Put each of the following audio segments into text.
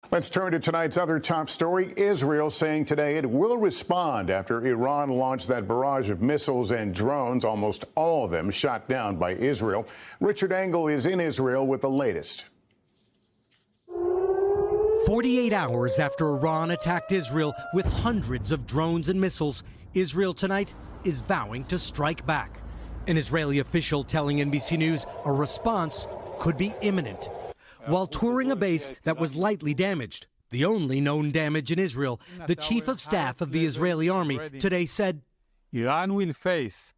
Let's turn to tonight's other top story. Israel saying today it will respond after Iran launched that barrage of missiles and drones, almost all of them shot down by Israel. Richard Engel is in Israel with the latest. 48 hours after Iran attacked Israel with hundreds of drones and missiles, Israel tonight is vowing to strike back. An Israeli official telling NBC News a response could be imminent. While touring a base that was lightly damaged, the only known damage in Israel, the chief of staff of the Israeli army today said, Iran will face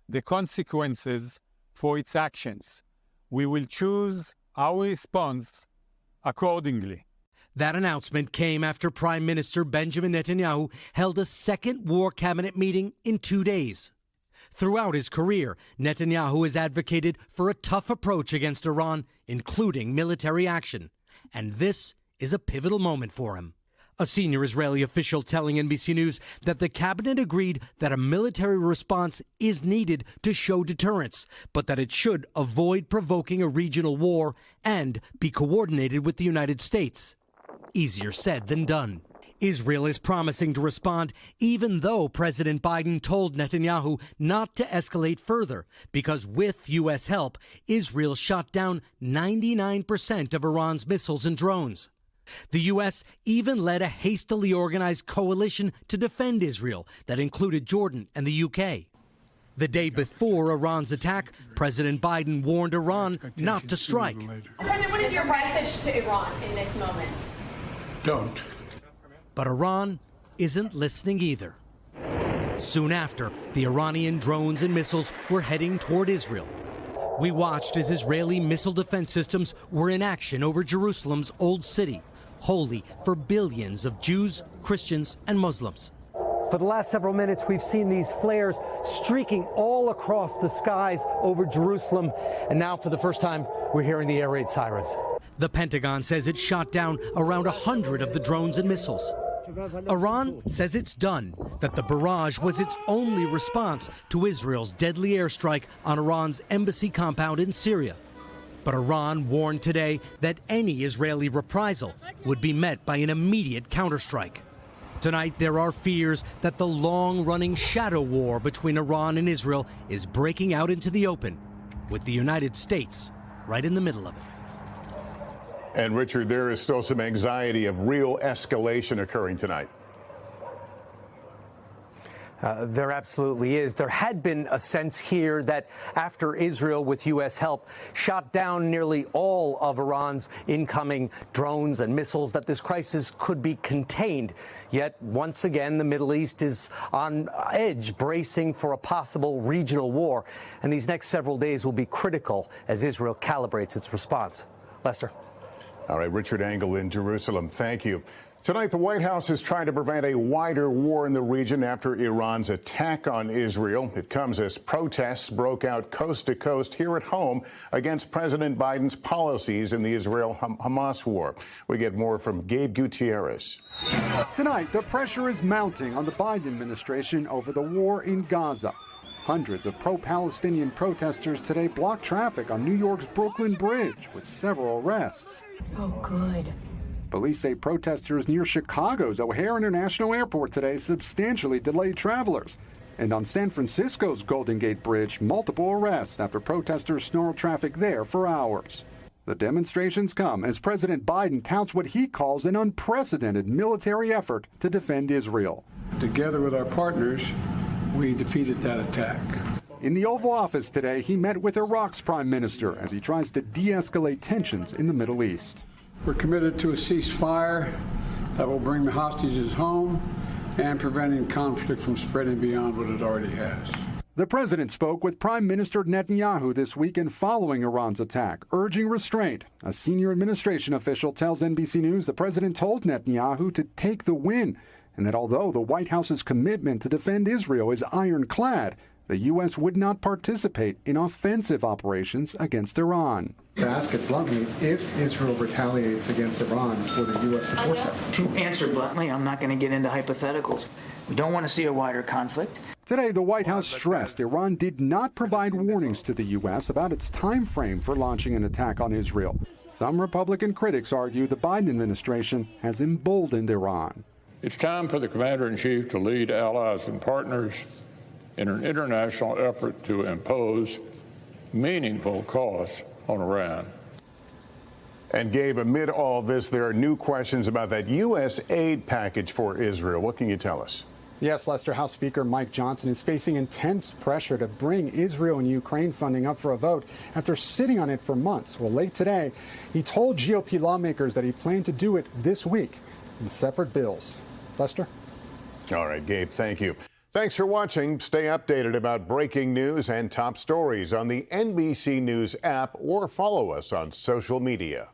the consequences for its actions. We will choose our response accordingly. That announcement came after Prime Minister Benjamin Netanyahu held a second war cabinet meeting in 2 days. Throughout his career, Netanyahu has advocated for a tough approach against Iran, including military action. And this is a pivotal moment for him. A senior Israeli official telling NBC News that the cabinet agreed that a military response is needed to show deterrence, but that it should avoid provoking a regional war and be coordinated with the United States. Easier said than done. Israel is promising to respond, even though President Biden told Netanyahu not to escalate further, because with U.S. help, Israel shot down 99% of Iran's missiles and drones. The U.S. even led a hastily organized coalition to defend Israel that included Jordan and the U.K. The day before Iran's attack, President Biden warned Iran not to strike. President, what is your message to Iran in this moment? Don't. But Iran isn't listening either. Soon after, the Iranian drones and missiles were heading toward Israel. We watched as Israeli missile defense systems were in action over Jerusalem's old city, holy for billions of Jews, Christians, and Muslims. For the last several minutes, we've seen these flares streaking all across the skies over Jerusalem. And now, for the first time, we're hearing the air raid sirens. The Pentagon says it shot down around 100 of the drones and missiles. Iran says it's done, that the barrage was its only response to Israel's deadly airstrike on Iran's embassy compound in Syria. But Iran warned today that any Israeli reprisal would be met by an immediate counterstrike. Tonight, there are fears that the long-running shadow war between Iran and Israel is breaking out into the open, with the United States right in the middle of it. And Richard, there is still some anxiety of real escalation occurring tonight. There absolutely is. There had been a sense here that after Israel, with U.S. help, shot down nearly all of Iran's incoming drones and missiles, that this crisis could be contained. Yet, once again, the Middle East is on edge, bracing for a possible regional war. And these next several days will be critical as Israel calibrates its response. Lester. All right, Richard Engel in Jerusalem. Thank you. Tonight, the White House is trying to prevent a wider war in the region after Iran's attack on Israel. It comes as protests broke out coast to coast here at home against President Biden's policies in the Israel-Hamas war. We get more from Gabe Gutierrez. Tonight, the pressure is mounting on the Biden administration over the war in Gaza. Hundreds of pro-Palestinian protesters today blocked traffic on New York's Brooklyn Bridge with several arrests. Oh, good. Police say protesters near Chicago's O'Hare International Airport today substantially delayed travelers. And on San Francisco's Golden Gate Bridge, multiple arrests after protesters snarled traffic there for hours. The demonstrations come as President Biden touts what he calls an unprecedented military effort to defend Israel. Together with our partners, we defeated that attack. In the Oval Office today, he met with Iraq's prime minister as he tries to de-escalate tensions in the Middle East. We're committed to a ceasefire that will bring the hostages home and preventing conflict from spreading beyond what it already has. The president spoke with Prime Minister Netanyahu this weekend following Iran's attack, urging restraint. A senior administration official tells NBC News the president told Netanyahu to take the win, and that although the White House's commitment to defend Israel is ironclad, the U.S. would not participate in offensive operations against Iran. To ask it bluntly, if Israel retaliates against Iran, will the U.S. support that? To answer bluntly, I'm not going to get into hypotheticals. We don't want to see a wider conflict. Today, the White House stressed Iran did not provide warnings to the U.S. about its time frame for launching an attack on Israel. Some Republican critics argue the Biden administration has emboldened Iran. It's time for the commander-in-chief to lead allies and partners in an international effort to impose meaningful costs on Iran. And Gabe, amid all this, there are new questions about that U.S. aid package for Israel. What can you tell us? Yes, Lester, House Speaker Mike Johnson is facing intense pressure to bring Israel and Ukraine funding up for a vote after sitting on it for months. Well, late today, he told GOP lawmakers that he planned to do it this week in separate bills. Lester? All right, Gabe, thank you. Thanks for watching. Stay updated about breaking news and top stories on the NBC News app or follow us on social media.